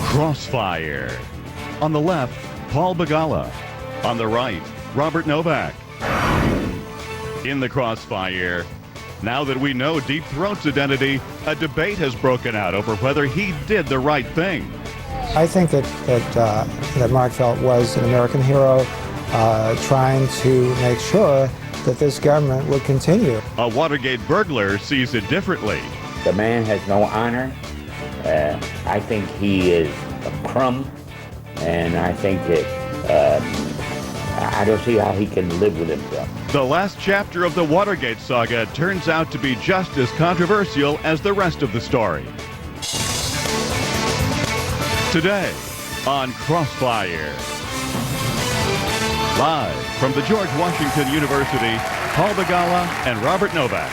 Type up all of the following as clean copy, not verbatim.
Crossfire. On the left, Paul Begala. On the right, Robert Novak. In the Crossfire, now that we know Deep Throat's identity, a debate has broken out over whether he did the right thing. I think that Mark Felt was an American hero trying to make sure that this government would continue. A Watergate burglar sees it differently. The man has no honor. I think he is a crumb, and I think that I don't see how he can live with himself. The last chapter of the Watergate saga turns out to be just as controversial as the rest of the story. Today on Crossfire. Live from the George Washington University, Paul Begala and Robert Novak.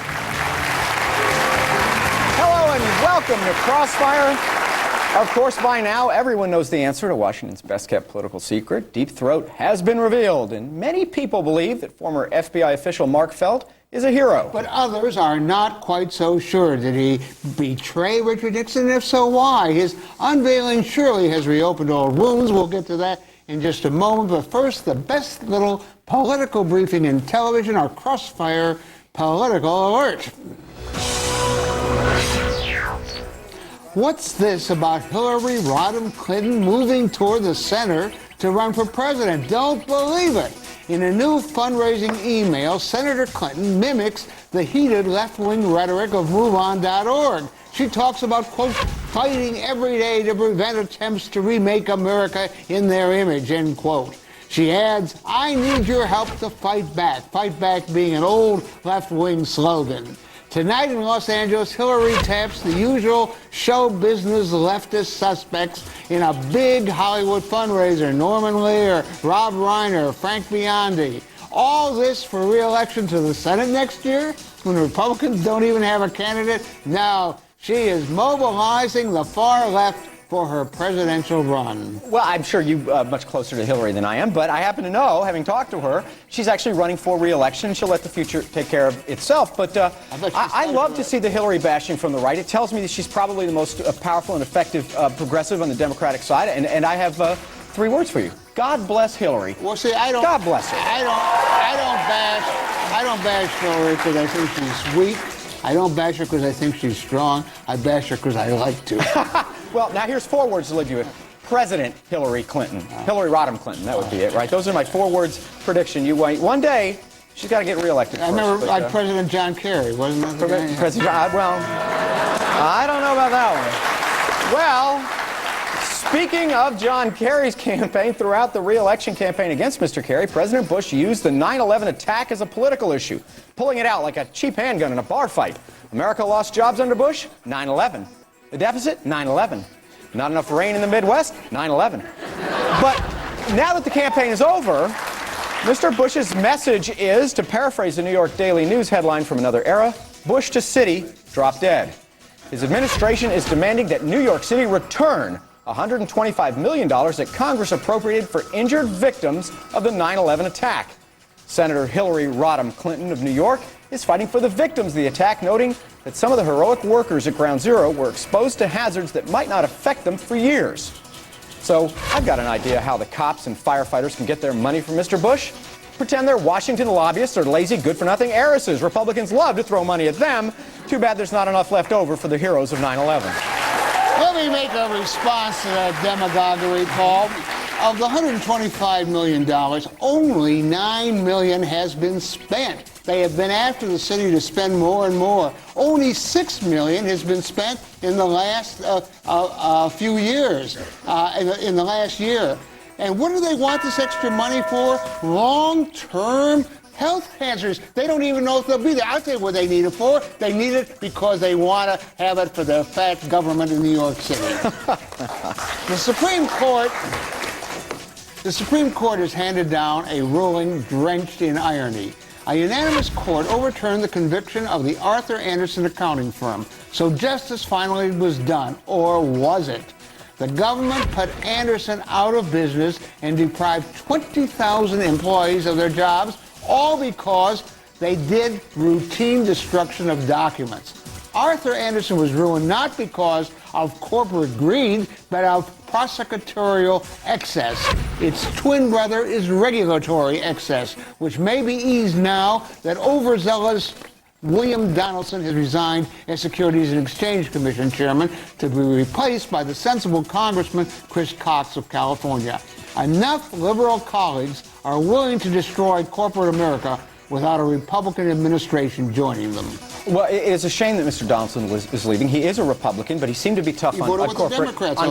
Hello and welcome to Crossfire. Of course, by now, everyone knows the answer to Washington's best-kept political secret. Deep Throat has been revealed, and many people believe that former FBI official Mark Felt is a hero. But others are not quite so sure. Did he betray Richard Nixon? And if so, why? His unveiling surely has reopened old wounds. We'll get to that in just a moment. But first, the best little political briefing in television, our Crossfire Political Alert. What's this about Hillary Rodham Clinton moving toward the center to run for president? Don't believe it. In a new fundraising email, Senator Clinton mimics the heated left-wing rhetoric of MoveOn.org. She talks about, quote, fighting every day to prevent attempts to remake America in their image, end quote. She adds, I need your help to fight back being an old left-wing slogan. Tonight in Los Angeles, Hillary taps the usual show business leftist suspects in a big Hollywood fundraiser. Norman Lear, Rob Reiner, Frank Biondi. All this for re-election to the Senate next year when Republicans don't even have a candidate? No, she is mobilizing the far left for her presidential run. Well, I'm sure you're much closer to Hillary than I am, but I happen to know, having talked to her, she's actually running for re-election. She'll let the future take care of itself. But I love to see the Hillary bashing from the right. It tells me that she's probably the most powerful and effective progressive on the Democratic side. And I have 3 words for you. God bless Hillary. Well, see, I don't. God bless her. I don't bash Hillary because I think she's weak. I don't bash her because I think she's strong. I bash her because I like to. Well, now here's 4 words to leave you with. President Hillary Clinton. Hillary Rodham Clinton, that would be it, right? Those are my 4 words prediction. You wait. One day, she's got to get reelected. I remember like President John Kerry, wasn't that? President, well, I don't know about that one. Well, speaking of John Kerry's campaign, throughout the re-election campaign against Mr. Kerry, President Bush used the 9/11 attack as a political issue, pulling it out like a cheap handgun in a bar fight. America lost jobs under Bush? 9/11. The deficit? 9/11. Not enough rain in the Midwest? 9/11. But now that the campaign is over, Mr. Bush's message is, to paraphrase the New York Daily News headline from another era, Bush to city, drop dead. His administration is demanding that New York City return $125 million that Congress appropriated for injured victims of the 9/11 attack. Senator Hillary Rodham Clinton of New York is fighting for the victims of the attack, noting that some of the heroic workers at Ground Zero were exposed to hazards that might not affect them for years. So I've got an idea how the cops and firefighters can get their money from Mr. Bush. Pretend they're Washington lobbyists or lazy, good-for-nothing heiresses. Republicans love to throw money at them. Too bad there's not enough left over for the heroes of 9/11. Let me make a response to that demagoguery, Paul. Of the $125 million, only $9 million has been spent. They have been after the city to spend more and more. Only $6 million has been spent in the last few years, in the last year. And what do they want this extra money for? Long-term health hazards. They don't even know if they'll be there. I'll tell you what they need it for. They need it because they want to have it for the fat government in New York City. The Supreme Court has handed down a ruling drenched in irony. A unanimous court overturned the conviction of the Arthur Andersen accounting firm. So justice finally was done, or was it? The government put Andersen out of business and deprived 20,000 employees of their jobs, all because they did routine destruction of documents. Arthur Andersen was ruined not because of corporate greed, but of prosecutorial excess. Its twin brother is regulatory excess, which may be eased now that overzealous William Donaldson has resigned as Securities and Exchange Commission chairman to be replaced by the sensible Congressman Chris Cox of California. Enough liberal colleagues are willing to destroy corporate America without a Republican administration joining them. Well, it is a shame that Mr. Donaldson is leaving. He is a Republican, but he seemed to be tough on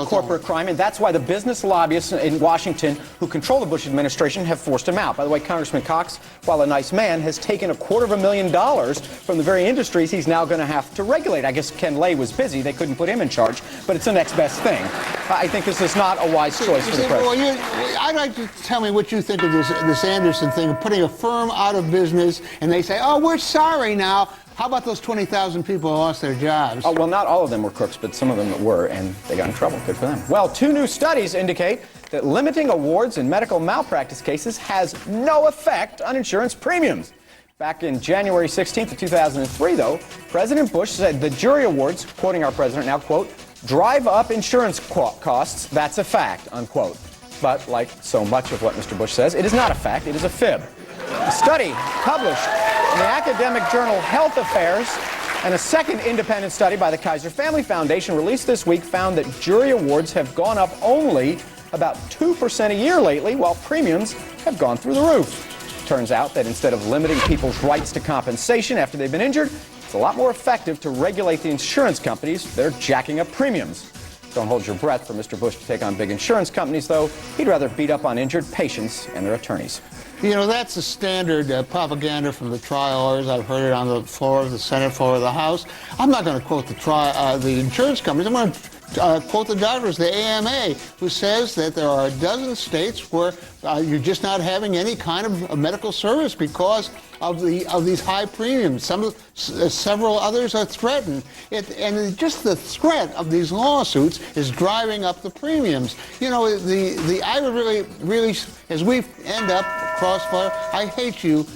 corporate crime, and that's why the business lobbyists in Washington who control the Bush administration have forced him out. By the way, Congressman Cox, while a nice man, has taken $250,000 from the very industries he's now going to have to regulate. I guess Ken Lay was busy. They couldn't put him in charge, but it's the next best thing. I think this is not a wise choice for the president. Well, I'd like to tell me what you think of this Anderson thing of putting a firm out of business, and they say, oh, we're sorry now. How about those 20,000 people who lost their jobs? Oh, well, not all of them were crooks, but some of them were, and they got in trouble. Good for them. Well, 2 new studies indicate that limiting awards in medical malpractice cases has no effect on insurance premiums. Back in January 16th of 2003, though, President Bush said the jury awards, quoting our president now, quote, drive up insurance costs, that's a fact, unquote. But like so much of what Mr. Bush says, it is not a fact, it is a fib. A study published in the academic journal Health Affairs and a second independent study by the Kaiser Family Foundation released this week found that jury awards have gone up only about 2% a year lately, while premiums have gone through the roof. Turns out that instead of limiting people's rights to compensation after they've been injured, it's a lot more effective to regulate the insurance companies. They're jacking up premiums. Don't hold your breath for Mr. Bush to take on big insurance companies, though. He'd rather beat up on injured patients and their attorneys. You know, that's the standard propaganda from the trial lawyers. I've heard it on the floor of the Senate floor of the House. I'm not going to quote the insurance companies. I'm going to quote the doctors, the AMA, who says that there are a dozen states where you're just not having any kind of medical service because of these high premiums. Several others are threatened. And just the threat of these lawsuits is driving up the premiums. You know, I would really, as we end up Crossfire, I hate you.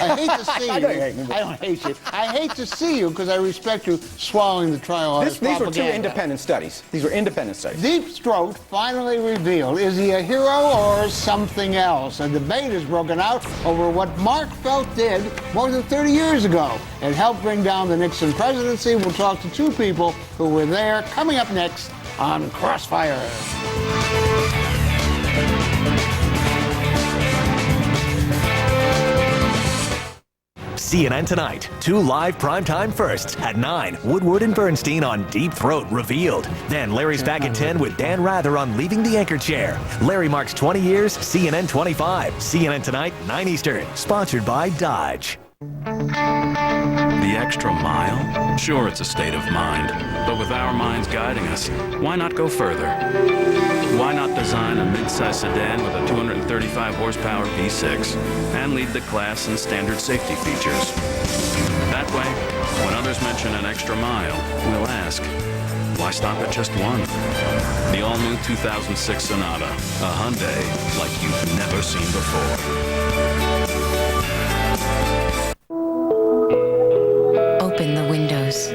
I hate to see you. I don't hate you. I hate to see you because I respect you swallowing the trial. These were 2 independent studies. These were independent studies. Deep Throat finally revealed, is he a hero or something else? A debate has broken out over what Mark Felt did more than 30 years ago and helped bring down the Nixon presidency. We'll talk to 2 people who were there. Coming up next on Crossfire. CNN Tonight, 2 live primetime firsts at 9. Woodward and Bernstein on Deep Throat revealed. Then Larry's back at 10 with Dan Rather on Leaving the Anchor Chair. Larry marks 20 years, CNN 25. CNN Tonight, 9 Eastern. Sponsored by Dodge. The extra mile? Sure, it's a state of mind. But with our minds guiding us, why not go further? Why not design a mid-size sedan with a 235 horsepower V6 and lead the class in standard safety features? That way, when others mention an extra mile, we'll ask, why stop at just one? The all-new 2006 Sonata, a Hyundai like you've never seen before. Open the windows.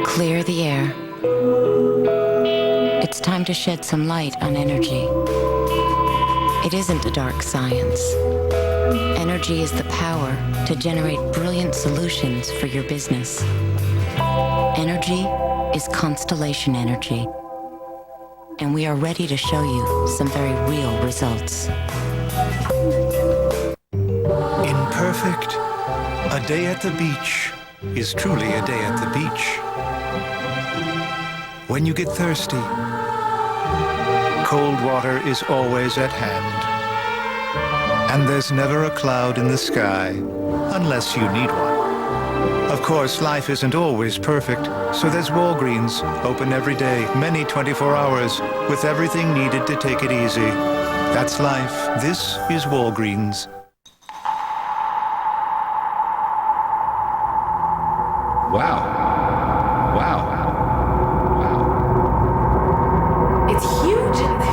Clear the air. It's time to shed some light on energy. It isn't a dark science. Energy is the power to generate brilliant solutions for your business. Energy is Constellation Energy. And we are ready to show you some very real results. Imperfect. A day at the beach is truly a day at the beach. When you get thirsty, cold water is always at hand. And there's never a cloud in the sky unless you need one. Of course, life isn't always perfect, so there's Walgreens, open every day, many 24 hours, with everything needed to take it easy. That's life. This is Walgreens. Wow. It's huge in there.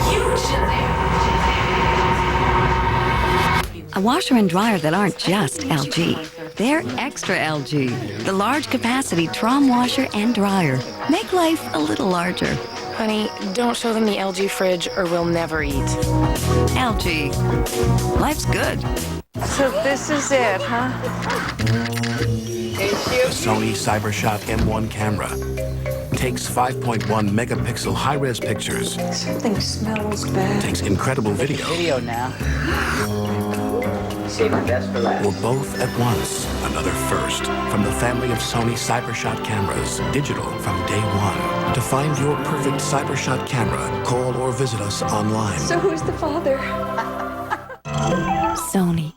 A washer and dryer that aren't just LG. They're extra LG. The large capacity Trom washer and dryer. Make life a little larger. Honey, don't show them the LG fridge or we'll never eat. LG. Life's good. So this is it, huh? The Sony CyberShot M1 camera takes 5.1 megapixel high-res pictures. Something smells bad. Takes incredible video. Video now. Save the best for last. Or both at once. Another first from the family of Sony CyberShot cameras. Digital from day one. To find your perfect CyberShot camera, call or visit us online. So who's the father? Sony.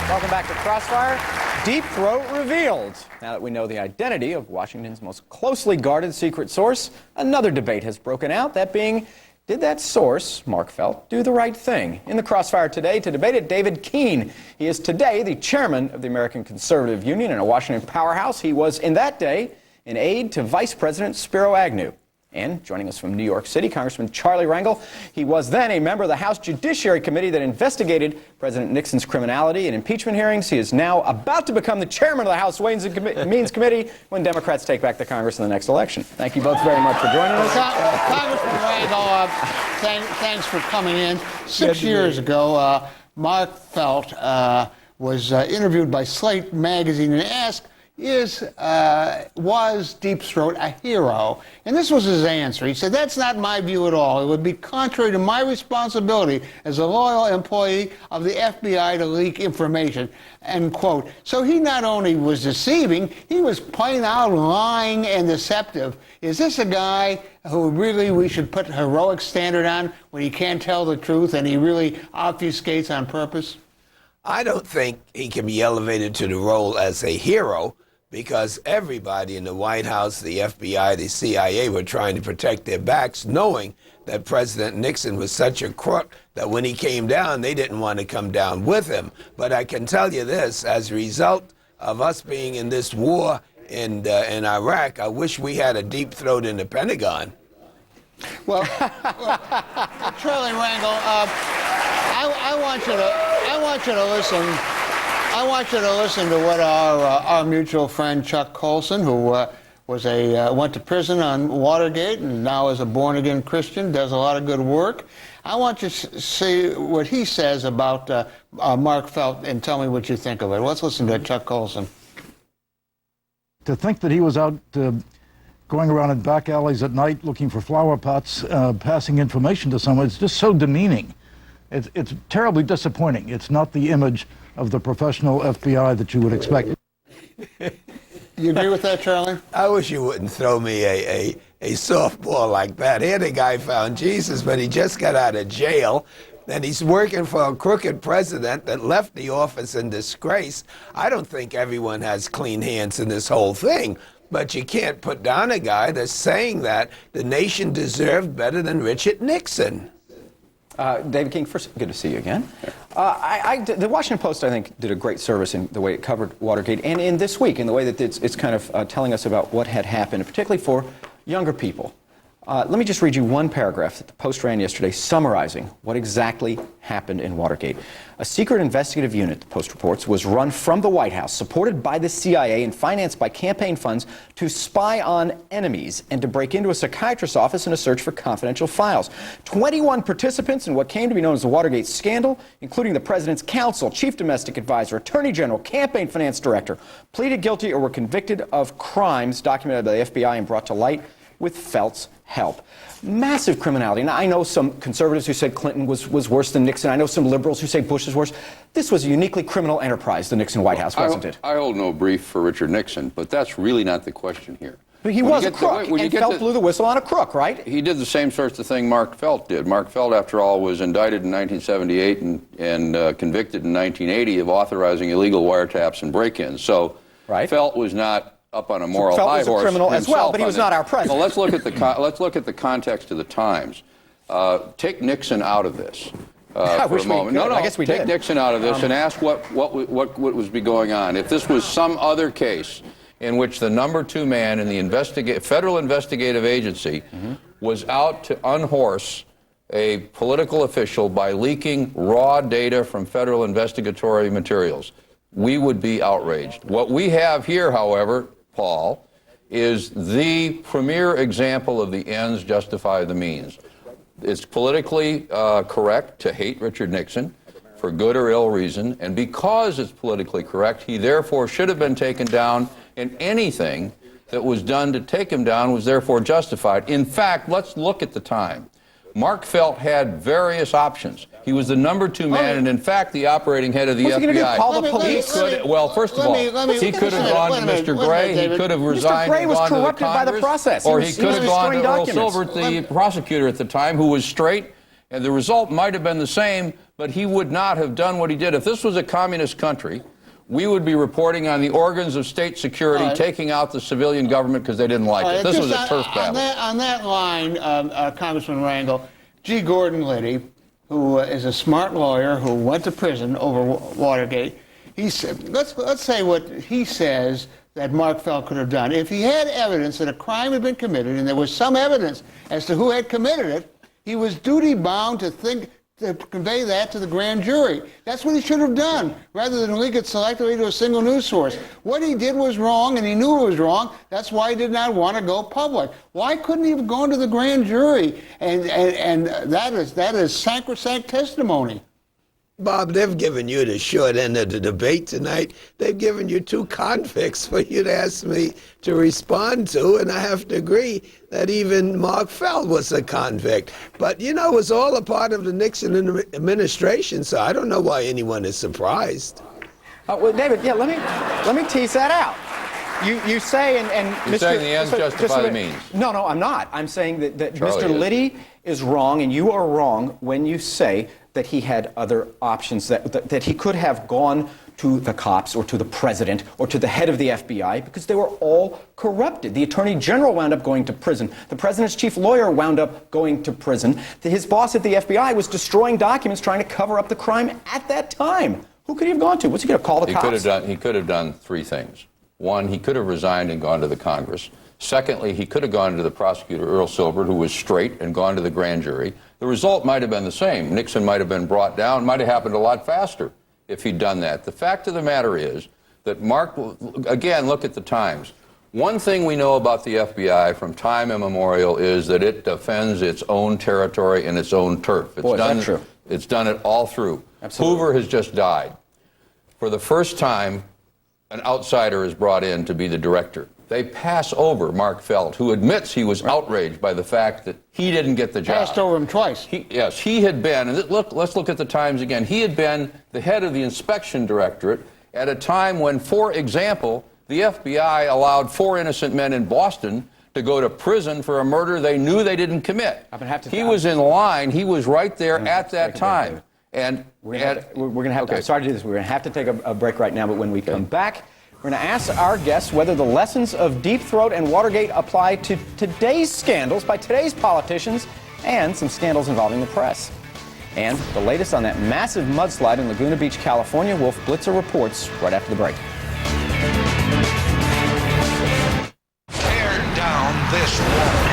Welcome back to Crossfire. Deep Throat revealed. Now that we know the identity of Washington's most closely guarded secret source, another debate has broken out, that being, did that source, Mark Felt, do the right thing? In the Crossfire today, to debate it, David Keene. He is today the chairman of the American Conservative Union and a Washington powerhouse. He was, in that day, an aide to Vice President Spiro Agnew. And joining us from New York City, Congressman Charlie Rangel. He was then a member of the House Judiciary Committee that investigated President Nixon's criminality and impeachment hearings. He is now about to become the chairman of the House Ways and Means Committee when Democrats take back the Congress in the next election. Thank you both very much for joining us. Congressman Rangel, thanks for coming in. 6 years ago, Mark Felt was interviewed by Slate magazine and asked, was Deep Throat a hero? And this was his answer. He said, that's not my view at all. It would be contrary to my responsibility as a loyal employee of the FBI to leak information, end quote. So he not only was deceiving, he was plain out lying and deceptive. Is this a guy who really we should put a heroic standard on when he can't tell the truth and he really obfuscates on purpose? I don't think he can be elevated to the role as a hero, because everybody in the White House, the FBI, the CIA were trying to protect their backs, knowing that President Nixon was such a crook that when he came down, they didn't want to come down with him. But I can tell you this, as a result of us being in this war in Iraq, I wish we had a deep throat in the Pentagon. Well, Charlie Rangel, I want you to listen. I want you to listen to what our mutual friend Chuck Colson, who went to prison on Watergate and now is a born-again Christian, does a lot of good work. I want you to see what he says about Mark Felt and tell me what you think of it. Let's listen to Chuck Colson. To think that he was out going around in back alleys at night looking for flower pots, passing information to someone, it's just so demeaning. It's terribly disappointing. It's not the image of the professional FBI that you would expect. You agree with that, Charlie? I wish you wouldn't throw me a softball like that. Here the guy found Jesus, but he just got out of jail, and he's working for a crooked president that left the office in disgrace. I don't think everyone has clean hands in this whole thing, but you can't put down a guy that's saying that the nation deserved better than Richard Nixon. David King, first, good to see you again. The Washington Post, I think, did a great service in the way it covered Watergate, and in this week, in the way that it's kind of telling us about what had happened, particularly for younger people. Let me just read you one paragraph that the Post ran yesterday summarizing what exactly happened in Watergate. A secret investigative unit, the Post reports, was run from the White House, supported by the CIA and financed by campaign funds to spy on enemies and to break into a psychiatrist's office in a search for confidential files. 21 participants in what came to be known as the Watergate scandal, including the president's counsel, chief domestic advisor, attorney general, campaign finance director, pleaded guilty or were convicted of crimes documented by the FBI and brought to light with Felt's help. Massive criminality. Now, I know some conservatives who said Clinton was worse than Nixon. I know some liberals who say Bush is worse. This was a uniquely criminal enterprise, the Nixon White House, wasn't it? I hold no brief for Richard Nixon, but that's really not the question here. But he was a crook, and Felt blew the whistle on a crook, right? He did the same sorts of thing Mark Felt did. Mark Felt, after all, was indicted in 1978 and convicted in 1980 of authorizing illegal wiretaps and break-ins. So Felt was not up on a moral high horse. Felt was a criminal as well, but he was not our president. Well, let's look at the context of the times. Take Nixon out of this for a moment. I guess we take did. Nixon out of this and ask what was be going on. If this was some other case in which the number 2 man in the federal investigative agency was out to unhorse a political official by leaking raw data from federal investigatory materials, we would be outraged. What we have here, however, Paul, is the premier example of the ends justify the means. It's politically correct to hate Richard Nixon for good or ill reason, and because it's politically correct, he therefore should have been taken down, and anything that was done to take him down was therefore justified. In fact, let's look at the time. Mark Felt had various options. He was the number 2 man, and in fact, the operating head of the FBI. What's he going to do, call the police? Well, first of all, he could have gone to Mr. Gray, he could have resigned and gone to the Congress, by the process. Or he could have gone to Earl Silbert, the prosecutor at the time, who was straight, and the result might have been the same, but he would not have done what he did. If this was a communist country, we would be reporting on the organs of state security taking out the civilian government because they didn't like it. This was a turf battle. On that line, Congressman Rangel, G. Gordon Liddy, who is a smart lawyer who went to prison over Watergate, he said, let's say what he says that Mark Felt could have done. If he had evidence that a crime had been committed and there was some evidence as to who had committed it, he was duty-bound to convey that to the grand jury. That's what he should have done, rather than leak it selectively to a single news source. What he did was wrong, and he knew it was wrong. That's why he did not want to go public. Why couldn't he have gone to the grand jury? And that is sacrosanct testimony. Bob, they've given you the short end of the debate tonight. They've given you 2 convicts for you to ask me to respond to, and I have to agree that even Mark Felt was a convict. But, you know, it was all a part of the Nixon administration, so I don't know why anyone is surprised. Well, David, yeah, let me tease that out. You say, and You're saying the ends justify the means. No, I'm not. I'm saying that Mr. Liddy is wrong, and you are wrong when you say that he had other options, that he could have gone to the cops or to the president or to the head of the FBI because they were all corrupted. The attorney general wound up going to prison. The president's chief lawyer wound up going to prison. His boss at the FBI was destroying documents trying to cover up the crime at that time. Who could he have gone to? What's he going to call the cops? He could have done 3 things. 1, he could have resigned and gone to the Congress. Secondly, he could have gone to the prosecutor, Earl Silbert, who was straight, and gone to the grand jury. The result might have been the same. Nixon might have been brought down, might have happened a lot faster if he'd done that. The fact of the matter is that Mark, again, look at the times. One thing we know about the FBI from time immemorial is that it defends its own territory and its own turf. Boy, is that true? It's done it all through. Absolutely. Hoover has just died. For the first time, an outsider is brought in to be the director. They pass over Mark Felt, who admits he was outraged by the fact that he didn't get the job. Passed over him twice. He had been, and let's look at the times again. He had been the head of the inspection directorate at a time when, for example, the FBI allowed 4 innocent men in Boston to go to prison for a murder they knew they didn't commit. He was in line. He was right there at that time. And we're going to have to, I'm sorry to do this, we're going to have to take a break right now, but when we come back, we're going to ask our guests whether the lessons of Deep Throat and Watergate apply to today's scandals by today's politicians and some scandals involving the press. And the latest on that massive mudslide in Laguna Beach, California, Wolf Blitzer reports right after the break. Tear down this wall.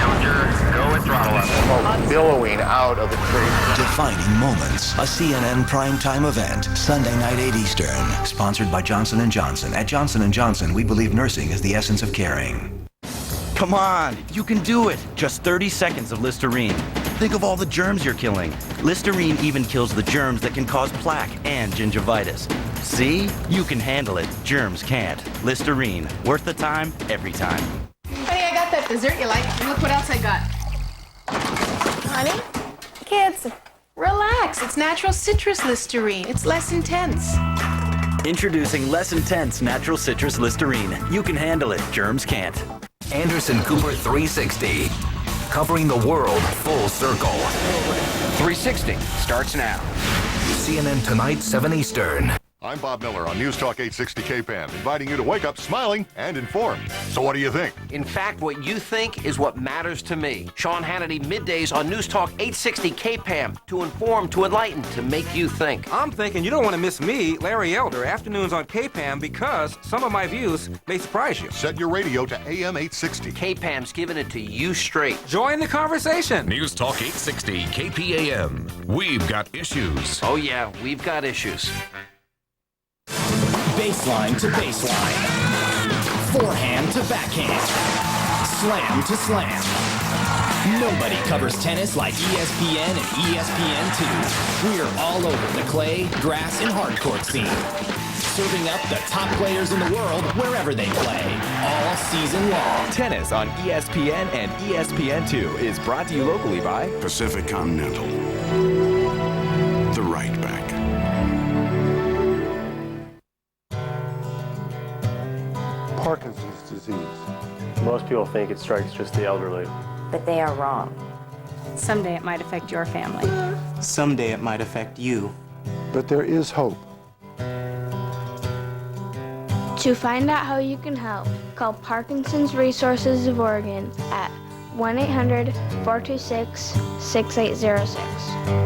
Go and throttle up. Smoke billowing out of the tree. Defining moments. A CNN primetime event. Sunday night 8 Eastern. Sponsored by Johnson & Johnson. At Johnson & Johnson, we believe nursing is the essence of caring. Come on, you can do it. Just 30 seconds of Listerine. Think of all the germs you're killing. Listerine even kills the germs that can cause plaque and gingivitis. See? You can handle it. Germs can't. Listerine. Worth the time, every time. Honey, I got that dessert you like. And look what else I got. Honey? Kids, relax. It's natural citrus Listerine. It's less intense. Introducing less intense natural citrus Listerine. You can handle it. Germs can't. Anderson Cooper 360. Covering the world full circle. 360 starts now. CNN Tonight, 7 Eastern. I'm Bob Miller on News Talk 860 KPAM, inviting you to wake up smiling and informed. So what do you think? In fact, what you think is what matters to me. Sean Hannity, middays on News Talk 860 KPAM. To inform, to enlighten, to make you think. I'm thinking you don't want to miss me, Larry Elder, afternoons on KPAM, because some of my views may surprise you. Set your radio to AM 860. KPAM's giving it to you straight. Join the conversation. News Talk 860 KPAM. We've got issues. Oh yeah, we've got issues. Baseline to baseline. Forehand to backhand. Slam to slam. Nobody covers tennis like ESPN and ESPN2. We're all over the clay, grass, and hard court scene. Serving up the top players in the world wherever they play, all season long. Tennis on ESPN and ESPN2 is brought to you locally by Pacific Continental. The right back. Parkinson's disease. Most people think it strikes just the elderly. But they are wrong. Someday it might affect your family. Someday it might affect you. But there is hope. To find out how you can help, call Parkinson's Resources of Oregon at 1-800-426-6806.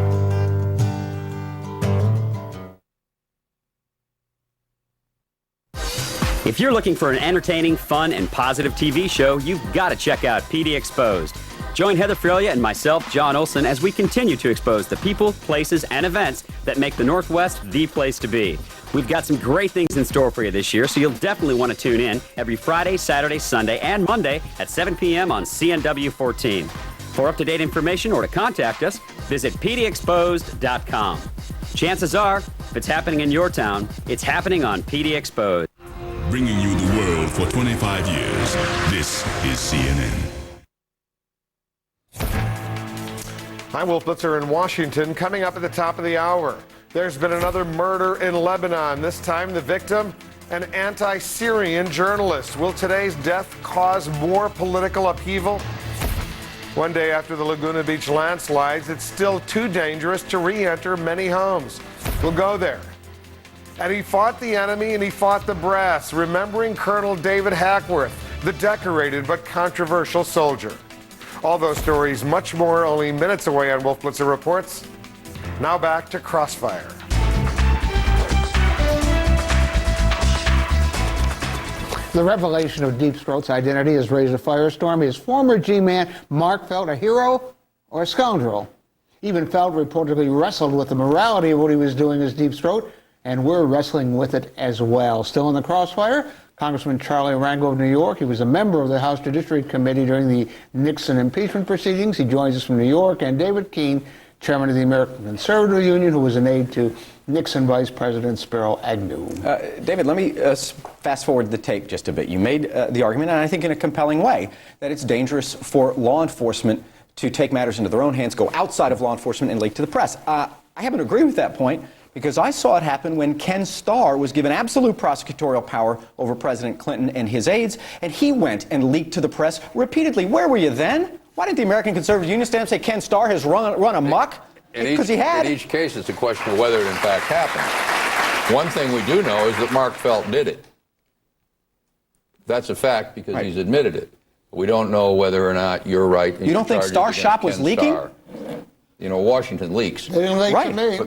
If you're looking for an entertaining, fun, and positive TV show, you've got to check out PD Exposed. Join Heather Frelia and myself, John Olson, as we continue to expose the people, places, and events that make the Northwest the place to be. We've got some great things in store for you this year, so you'll definitely want to tune in every Friday, Saturday, Sunday, and Monday at 7 p.m. on CNW 14. For up-to-date information or to contact us, visit pdexposed.com. Chances are, if it's happening in your town, it's happening on PD Exposed. Bringing you the world for 25 years. This is CNN. I'm Wolf Blitzer in Washington. Coming up at the top of the hour, there's been another murder in Lebanon. This time the victim, an anti-Syrian journalist. Will today's death cause more political upheaval? One day after the Laguna Beach landslides, it's still too dangerous to re-enter many homes. We'll go there. And he fought the enemy and he fought the brass, remembering Colonel David Hackworth, the decorated but controversial soldier. All those stories, much more, only minutes away on Wolf Blitzer Reports. Now back to Crossfire. The revelation of Deep Throat's identity has raised a firestorm. Is former G-man Mark Felt a hero or a scoundrel? Even Felt reportedly wrestled with the morality of what he was doing as Deep Throat, and we're wrestling with it as well. Still in the crossfire, Congressman Charlie Rango of New York. He was a member of the House Judiciary Committee during the Nixon impeachment proceedings. He joins us from New York. And David Keene, chairman of the American Conservative Union, who was an aide to Nixon Vice President Spiro Agnew. David, let me fast forward the tape just a bit. You made the argument, and I think in a compelling way, that it's dangerous for law enforcement to take matters into their own hands, go outside of law enforcement, and leak to the press. I happen to agree with that point, because I saw it happen when Ken Starr was given absolute prosecutorial power over President Clinton and his aides, and he went and leaked to the press repeatedly. Where were you then? Why didn't the American Conservative Union stand up and say Ken Starr has run amok? Because he had. In each case, it's a question of whether it in fact happened. One thing we do know is that Mark Felt did it. That's a fact because he's admitted it. We don't know whether or not you're right. You don't think Starr Shop was leaking? Starr. You know, Washington leaks. They didn't leak to me.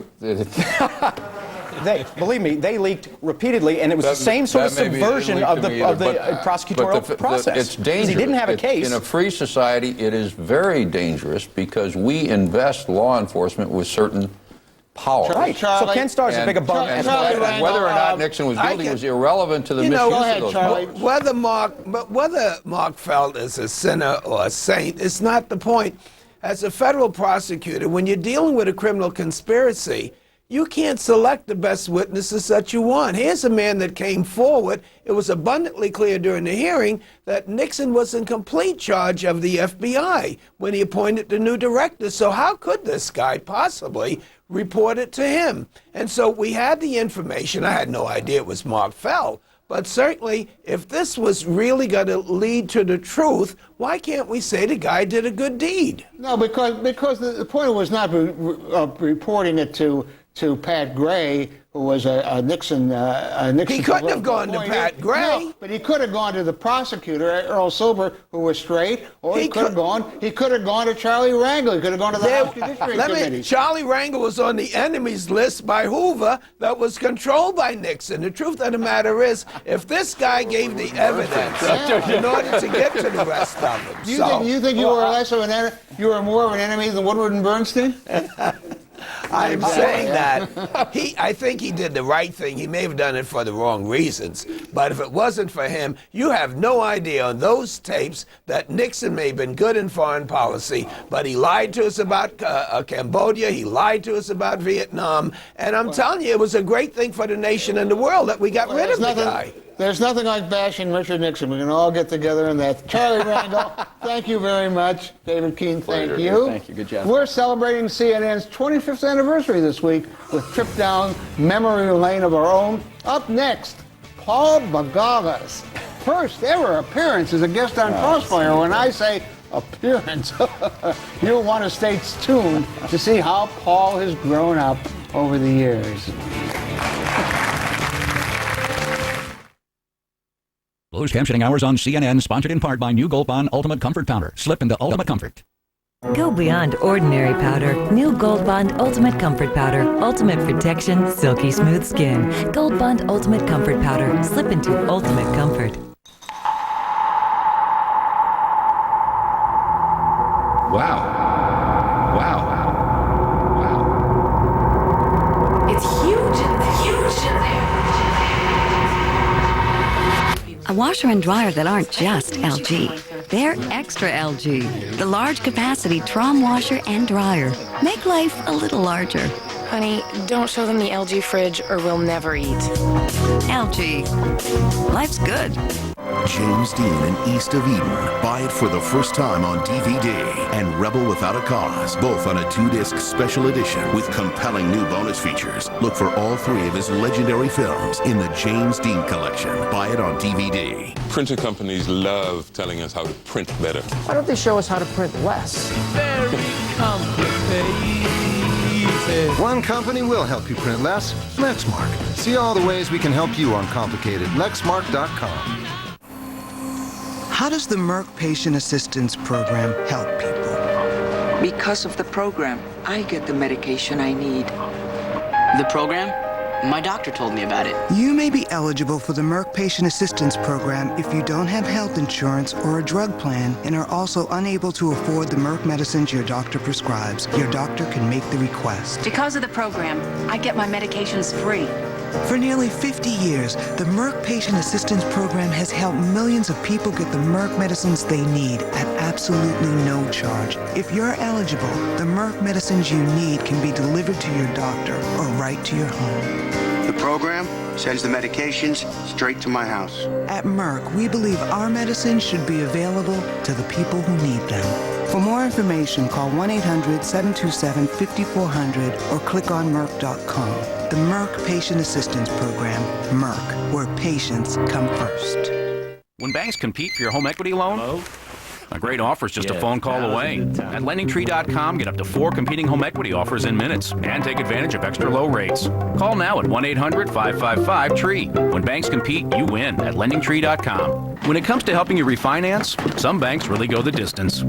Believe me, they leaked repeatedly, and it was the same sort of subversion of the prosecutorial process. It's dangerous. He didn't have a case. In a free society, it is very dangerous because we invest law enforcement with certain power. Right. So Ken Starr's as big a bum as whether or not Nixon was guilty was irrelevant to the misuse of those powers. Whether Mark Felt is a sinner or a saint, it's not the point. As a federal prosecutor, when you're dealing with a criminal conspiracy, you can't select the best witnesses that you want. Here's a man that came forward. It was abundantly clear during the hearing that Nixon was in complete charge of the FBI when he appointed the new director. So how could this guy possibly report it to him? And so we had the information. I had no idea it was Mark Felt. But certainly, if this was really going to lead to the truth, why can't we say the guy did a good deed? No, because the point was not reporting it to Pat Gray, who was a Nixon. He couldn't have gone to Pat Gray. No, but he could have gone to the prosecutor, Earl Silber, who was straight, or he could have gone. He could have gone to Charlie Rangel. He could have gone to the House Judiciary Committee. Charlie Rangel was on the enemies list by Hoover that was controlled by Nixon. The truth of the matter is, if this guy gave the evidence in order to get to the rest of them, you think you were less of an enemy? You were more of an enemy than Woodward and Bernstein? I'm saying that I think he did the right thing. He may have done it for the wrong reasons, but if it wasn't for him, you have no idea on those tapes that Nixon may have been good in foreign policy, but he lied to us about Cambodia, he lied to us about Vietnam, and I'm telling you, it was a great thing for the nation and the world that we got rid of the guy. There's nothing like bashing Richard Nixon. We can all get together in that. Charlie Rangel, thank you very much. David Keene, thank you. Thank you. Good job. We're celebrating CNN's 25th anniversary this week with a trip down memory lane of our own. Up next, Paul Begala's first ever appearance as a guest on Crossfire. When I say appearance, you'll want to stay tuned to see how Paul has grown up over the years. Closed captioning hours on CNN, sponsored in part by New Gold Bond Ultimate Comfort Powder. Slip into Ultimate Comfort. Go beyond ordinary powder. New Gold Bond Ultimate Comfort Powder. Ultimate protection, silky smooth skin. Gold Bond Ultimate Comfort Powder. Slip into ultimate comfort. Wow. It's huge in there. A washer and dryer that aren't just LG. They're extra LG. The large capacity Trom washer and dryer. Make life a little larger. Honey, don't show them the LG fridge or we'll never eat. LG. Life's good. James Dean and East of Eden. Buy it for the first time on DVD. And Rebel Without a Cause, both on a 2-disc special edition with compelling new bonus features. Look for all 3 of his legendary films in the James Dean collection. Buy it on DVD. Printer companies love telling us how to print better. Why don't they show us how to print less? Very complicated. One company will help you print less. Lexmark. See all the ways we can help you uncomplicated. Lexmark.com. How does the Merck Patient Assistance Program help people? Because of the program, I get the medication I need. The program? My doctor told me about it. You may be eligible for the Merck Patient Assistance Program if you don't have health insurance or a drug plan and are also unable to afford the Merck medicines your doctor prescribes. Your doctor can make the request. Because of the program, I get my medications free. For nearly 50 years, the Merck Patient Assistance Program has helped millions of people get the Merck medicines they need at absolutely no charge. If you're eligible, the Merck medicines you need can be delivered to your doctor or right to your home. The program sends the medications straight to my house. At Merck, we believe our medicines should be available to the people who need them. For more information, call 1-800-727-5400 or click on Merck.com. The Merck Patient Assistance Program. Merck, where patients come first. When banks compete for your home equity loan, a great offer is just a phone call away. At LendingTree.com, get up to 4 competing home equity offers in minutes and take advantage of extra low rates. Call now at 1-800-555-TREE. When banks compete, you win at LendingTree.com. When it comes to helping you refinance, some banks really go the distance.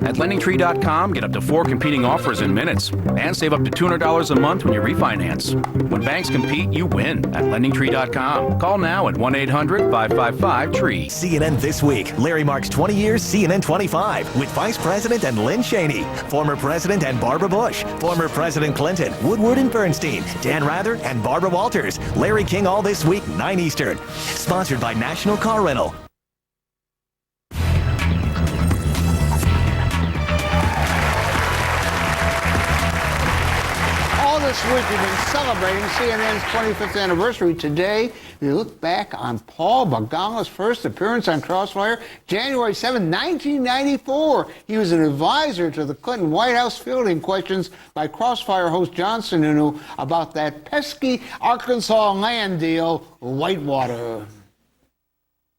At LendingTree.com, get up to 4 competing offers in minutes and save up to $200 a month when you refinance. When banks compete, you win at LendingTree.com. Call now at 1-800-555-TREE. CNN This Week. Larry marks 20 years, CNN 25, with Vice President and Lynn Cheney, former President and Barbara Bush, former President Clinton, Woodward and Bernstein, Dan Rather and Barbara Walters. Larry King all this week, 9 Eastern. Sponsored by National Car Rental. This week we've been celebrating CNN's 25th anniversary. Today, we look back on Paul Begala's first appearance on Crossfire, January 7, 1994. He was an advisor to the Clinton White House fielding questions by Crossfire host John Sununu about that pesky Arkansas land deal, Whitewater.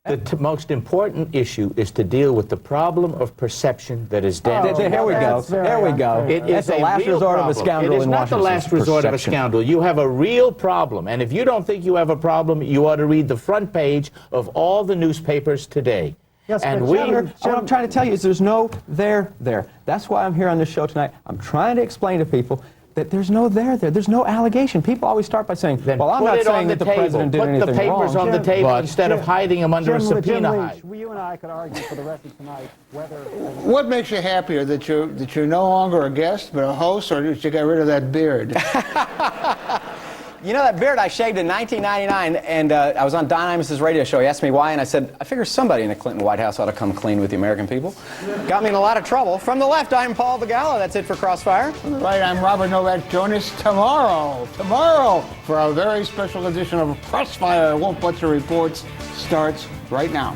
The most important issue is to deal with the problem of perception that is damaging. Here we go. There we go. It is the a last real resort problem. of a scoundrel It is in not Washington. the last resort of a Perception. scoundrel. You have a real problem. And if you don't think you have a problem, you ought to read the front page of all the newspapers today. Yes, and but what I'm trying to tell you is there's no there there. That's why I'm here on this show tonight. I'm trying to explain to people that there's no there there. There's no allegation. People always start by saying, well, I'm not saying that the president did anything wrong. Put the papers on the table instead of hiding them under a subpoena Jim hide. Leach, you and I could argue for the rest of tonight whether... What makes you happier, that you're no longer a guest but a host, or that you got rid of that beard? You know, that beard I shaved in 1999, and I was on Don Imus's radio show. He asked me why, and I said, I figure somebody in the Clinton White House ought to come clean with the American people. Got me in a lot of trouble. From the left, I'm Paul Begala. That's it for Crossfire. Right, I'm Robert Novak. Join us tomorrow for our very special edition of Crossfire. Wolf Blitzer Reports starts right now.